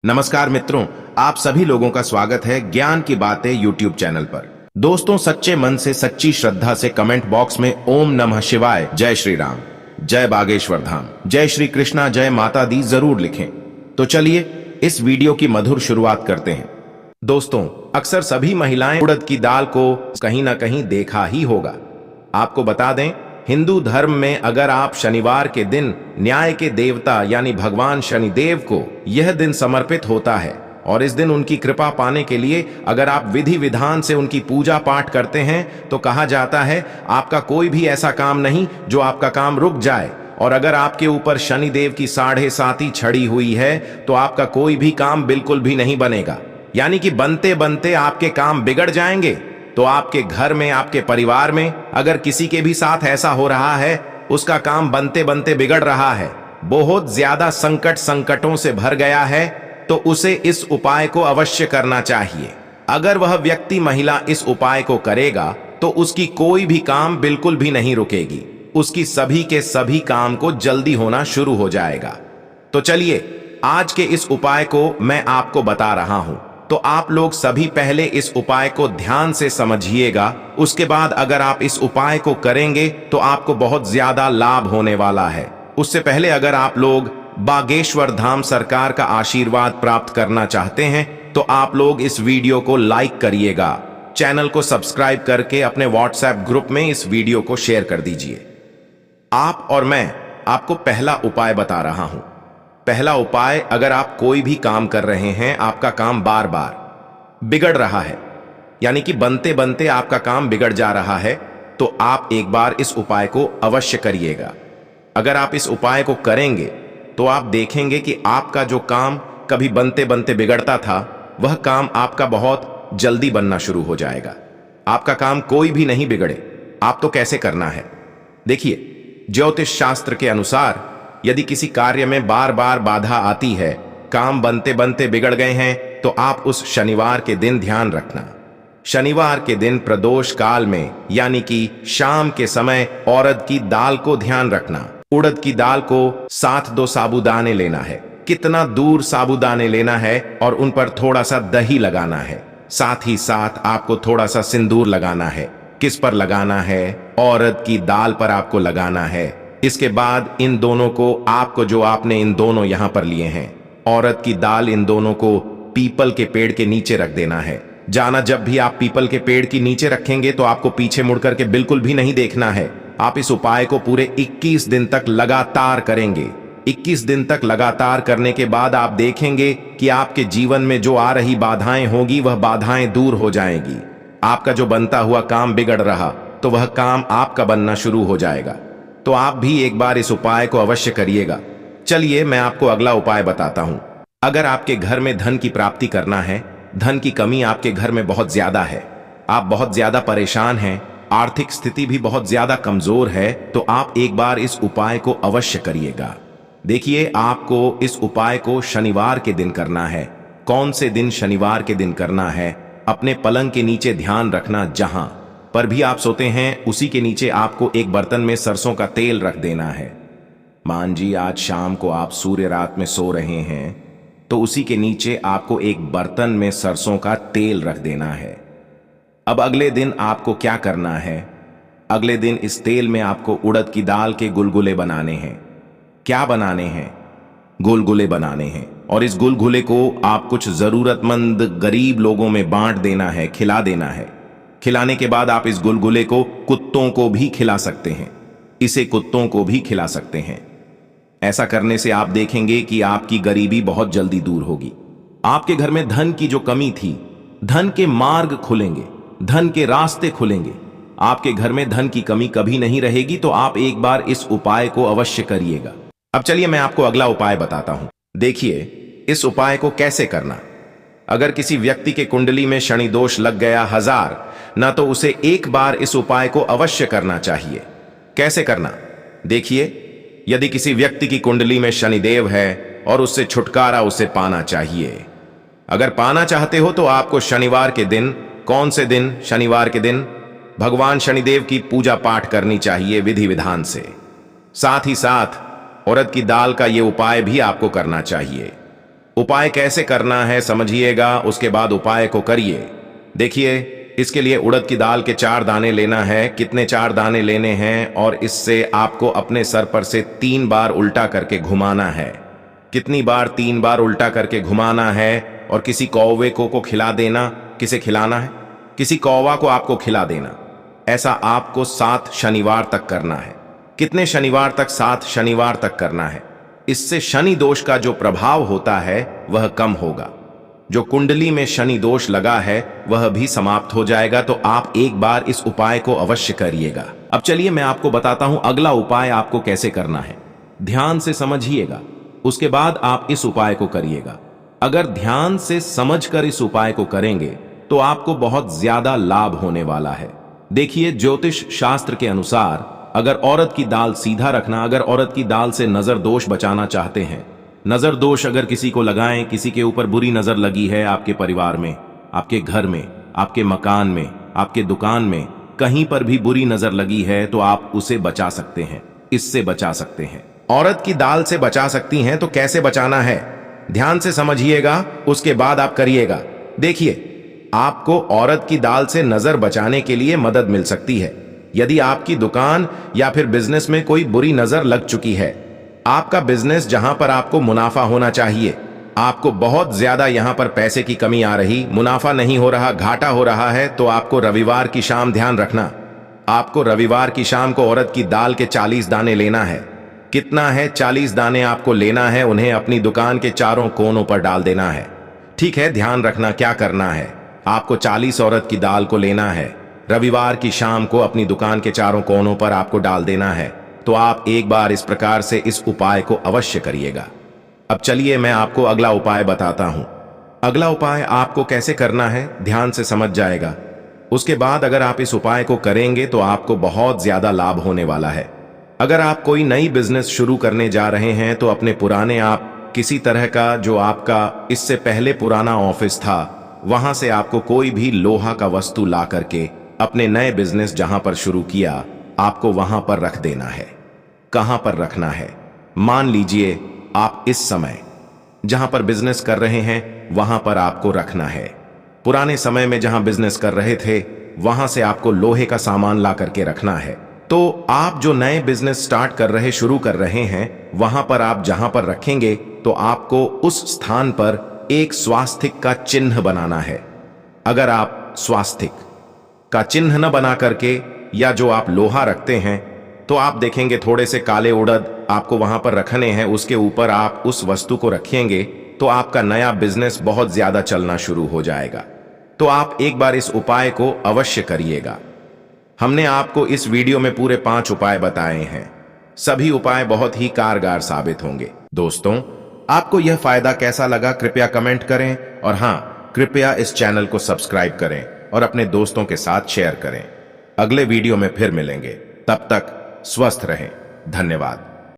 नमस्कार मित्रों, आप सभी लोगों का स्वागत है ज्ञान की बातें यूट्यूब चैनल पर। दोस्तों, सच्चे मन से सच्ची श्रद्धा से कमेंट बॉक्स में ओम नमः शिवाय, जय श्री राम, जय बागेश्वर धाम, जय श्री कृष्णा, जय माता दी जरूर लिखें। तो चलिए इस वीडियो की मधुर शुरुआत करते हैं। दोस्तों, अक्सर सभी महिलाएं उड़द की दाल को कहीं ना कहीं देखा ही होगा। आपको बता दें, हिंदू धर्म में अगर आप शनिवार के दिन न्याय के देवता यानी भगवान शनिदेव को यह दिन समर्पित होता है और इस दिन उनकी कृपा पाने के लिए अगर आप विधि विधान से उनकी पूजा पाठ करते हैं तो कहा जाता है आपका कोई भी ऐसा काम नहीं जो आपका काम रुक जाए। और अगर आपके ऊपर शनिदेव की 7.5 छड़ी हुई है तो आपका कोई भी काम बिल्कुल भी नहीं बनेगा, यानी कि बनते बनते आपके काम बिगड़ जाएंगे। तो आपके घर में, आपके परिवार में अगर किसी के भी साथ ऐसा हो रहा है, उसका काम बनते बनते बिगड़ रहा है, बहुत ज्यादा संकटों से भर गया है, तो उसे इस उपाय को अवश्य करना चाहिए। अगर वह व्यक्ति, महिला इस उपाय को करेगा तो उसकी कोई भी काम बिल्कुल भी नहीं रुकेगी, उसकी सभी के सभी काम को जल्दी होना शुरू हो जाएगा। तो चलिए आज के इस उपाय को मैं आपको बता रहा हूं, तो आप लोग सभी पहले इस उपाय को ध्यान से समझिएगा। उसके बाद अगर आप इस उपाय को करेंगे तो आपको बहुत ज्यादा लाभ होने वाला है। उससे पहले अगर आप लोग बागेश्वर धाम सरकार का आशीर्वाद प्राप्त करना चाहते हैं तो आप लोग इस वीडियो को लाइक करिएगा, चैनल को सब्सक्राइब करके अपने व्हाट्सएप ग्रुप में इस वीडियो को शेयर कर दीजिए। आप और मैं आपको पहला उपाय बता रहा हूं। पहला उपाय, अगर आप कोई भी काम कर रहे हैं, आपका काम बार बार बिगड़ रहा है, यानी कि बनते बनते आपका काम बिगड़ जा रहा है, तो आप एक बार इस उपाय को अवश्य करिएगा। अगर आप इस उपाय को करेंगे तो आप देखेंगे कि आपका जो काम कभी बनते बनते बिगड़ता था, वह काम आपका बहुत जल्दी बनना शुरू हो जाएगा। आपका काम कोई भी नहीं बिगड़े। आप तो कैसे करना है, देखिए। ज्योतिष शास्त्र के अनुसार यदि किसी कार्य में बार बार बाधा आती है, काम बनते बनते बिगड़ गए हैं, तो आप उस शनिवार के दिन ध्यान रखना। शनिवार के दिन प्रदोष काल में, यानी कि शाम के समय, उड़द की दाल को ध्यान रखना। उड़द की दाल को साथ 2 साबूदाने लेना है। कितना दूर साबूदाने लेना है और उन पर थोड़ा सा दही लगाना है। साथ ही साथ आपको थोड़ा सा सिंदूर लगाना है। किस पर लगाना है? उड़द की दाल पर आपको लगाना है। इसके बाद इन दोनों को, आपको जो आपने इन दोनों यहां पर लिए हैं, उड़द की दाल, इन दोनों को पीपल के पेड़ के नीचे रख देना है। जाना, जब भी आप पीपल के पेड़ के नीचे रखेंगे तो आपको पीछे मुड़कर के बिल्कुल भी नहीं देखना है। आप इस उपाय को पूरे 21 दिन तक लगातार करेंगे। 21 दिन तक लगातार करने के बाद आप देखेंगे कि आपके जीवन में जो आ रही बाधाएं होगी, वह बाधाएं दूर हो जाएंगी। आपका जो बनता हुआ काम बिगड़ रहा, तो वह काम आपका बनना शुरू हो जाएगा। तो आप भी एक बार इस उपाय को अवश्य करिएगा। चलिए मैं आपको अगला उपाय बताता हूं। अगर आपके घर में धन की प्राप्ति करना है, धन की कमी आपके घर में बहुत ज्यादा है, आप बहुत ज्यादा परेशान हैं, आर्थिक स्थिति भी बहुत ज्यादा कमजोर है, तो आप एक बार इस उपाय को अवश्य करिएगा। देखिए, आपको इस उपाय को शनिवार के दिन करना है। कौन से दिन? शनिवार के दिन करना है। अपने पलंग के नीचे ध्यान रखना, जहां पर भी आप सोते हैं उसी के नीचे आपको एक बर्तन में सरसों का तेल रख देना है। मान जी आज शाम को आप सूर्य रात में सो रहे हैं, तो उसी के नीचे आपको एक बर्तन में सरसों का तेल रख देना है। अब अगले दिन आपको क्या करना है? अगले दिन इस तेल में आपको उड़द की दाल के गुलगुले बनाने हैं। क्या बनाने हैं? गुलगुले बनाने हैं। और इस गुलगुले को आप कुछ जरूरतमंद गरीब लोगों में बांट देना है, खिला देना है। खिलाने के बाद आप इस गुलगुले को कुत्तों को भी खिला सकते हैं। इसे कुत्तों को भी खिला सकते हैं। ऐसा करने से आप देखेंगे कि आपकी गरीबी बहुत जल्दी दूर होगी। आपके घर में धन की जो कमी थी, धन के मार्ग खुलेंगे, धन के रास्ते खुलेंगे। आपके घर में धन की कमी कभी नहीं रहेगी। तो आप एक बार इस उपाय को अवश्य करिएगा। अब चलिए मैं आपको अगला उपाय बताता हूं। देखिए, इस उपाय को कैसे करना। अगर किसी व्यक्ति के कुंडली में शनि दोष लग गया 1000, ना तो उसे एक बार इस उपाय को अवश्य करना चाहिए। कैसे करना? देखिए, यदि किसी व्यक्ति की कुंडली में शनिदेव है और उससे छुटकारा उसे पाना चाहिए। अगर पाना चाहते हो तो आपको शनिवार के दिन, कौन से दिन? शनिवार के दिन भगवान शनिदेव की पूजा पाठ करनी चाहिए विधि विधान से। साथ ही साथ उड़द की दाल का यह उपाय भी आपको करना चाहिए। उपाय कैसे करना है समझिएगा, उसके बाद उपाय को करिए। देखिए, इसके लिए उड़द की दाल के 4 दाने लेना है। कितने 4 दाने लेने हैं, और इससे आपको अपने सर पर से 3 बार उल्टा करके घुमाना है। कितनी बार? 3 बार उल्टा करके घुमाना है। और किसी कौवे को खिला देना। किसे खिलाना है? किसी कौवा को आपको खिला देना। ऐसा आपको 7 शनिवार तक करना है। कितने शनिवार तक? 7 शनिवार तक करना है। इससे शनि दोष का जो प्रभाव होता है वह कम होगा। जो कुंडली में शनि दोष लगा है वह भी समाप्त हो जाएगा। तो आप एक बार इस उपाय को अवश्य करिएगा। अब चलिए मैं आपको बताता हूं अगला उपाय आपको कैसे करना है। ध्यान से समझिएगा, उसके बाद आप इस उपाय को करिएगा। अगर ध्यान से समझकर इस उपाय को करेंगे तो आपको बहुत ज्यादा लाभ होने वाला है। देखिए, ज्योतिष शास्त्र के अनुसार अगर औरत की दाल सीधा रखना, अगर औरत की दाल से नजर दोष बचाना चाहते हैं, नजर दोष अगर किसी को लगाएं, किसी के ऊपर बुरी नजर लगी है, आपके परिवार में, आपके घर में, आपके मकान में, आपके दुकान में, कहीं पर भी बुरी नजर लगी है तो आप उसे बचा सकते हैं, इससे बचा सकते हैं। औरत की दाल से बचा सकती हैं, तो कैसे बचाना है ध्यान से समझिएगा, उसके बाद आप करिएगा। देखिए, आपको औरत की दाल से नजर बचाने के लिए मदद मिल सकती है। यदि आपकी दुकान या फिर बिजनेस में कोई बुरी नजर लग चुकी है, आपका बिजनेस जहां पर आपको मुनाफा होना चाहिए, आपको बहुत ज्यादा यहां पर पैसे की कमी आ रही, मुनाफा नहीं हो रहा, घाटा हो रहा है, तो आपको रविवार की शाम, ध्यान रखना, आपको रविवार की शाम को औरत की दाल के 40 दाने लेना है। कितना है? 40 दाने आपको लेना है। उन्हें अपनी दुकान के चारों कोनों पर डाल देना है। ठीक है, ध्यान रखना क्या करना है। आपको 40 औरत की दाल को लेना है, रविवार की शाम को अपनी दुकान के चारों कोनों पर आपको डाल देना है। तो आप एक बार इस प्रकार से इस उपाय को अवश्य करिएगा। अब चलिए मैं आपको अगला उपाय बताता हूं। अगला उपाय आपको कैसे करना है ध्यान से समझ जाएगा। उसके बाद अगर आप इस उपाय को करेंगे तो आपको बहुत ज्यादा लाभ होने वाला है। अगर आप कोई नई बिजनेस शुरू करने जा रहे हैं तो अपने पुराने, आप किसी तरह का जो आपका इससे पहले पुराना ऑफिस था, वहां से आपको कोई भी लोहा का वस्तु ला करके अपने नए बिजनेस जहां पर शुरू किया, आपको वहां पर रख देना है। कहां पर रखना है? मान लीजिए आप इस समय जहां पर बिजनेस कर रहे हैं वहां पर आपको रखना है। पुराने समय में जहां बिजनेस कर रहे थे वहां से आपको लोहे का सामान ला करके रखना है। तो आप जो नए बिजनेस स्टार्ट कर रहे, शुरू कर रहे हैं, वहां पर आप जहां पर रखेंगे तो आपको उस स्थान पर एक स्वास्तिक का चिन्ह बनाना है। अगर आप स्वास्तिक का चिन्ह न बना करके, या जो आप लोहा रखते हैं, तो आप देखेंगे थोड़े से काले उड़द आपको वहां पर रखने हैं, उसके ऊपर आप उस वस्तु को रखेंगे तो आपका नया बिजनेस बहुत ज्यादा चलना शुरू हो जाएगा। तो आप एक बार इस उपाय को अवश्य करिएगा। हमने आपको इस वीडियो में पूरे 5 उपाय बताए हैं। सभी उपाय बहुत ही कारगर साबित होंगे। दोस्तों, आपको यह फायदा कैसा लगा कृपया कमेंट करें, और हां, कृपया इस चैनल को सब्सक्राइब करें और अपने दोस्तों के साथ शेयर करें। अगले वीडियो में फिर मिलेंगे, तब तक स्वस्थ रहें। धन्यवाद।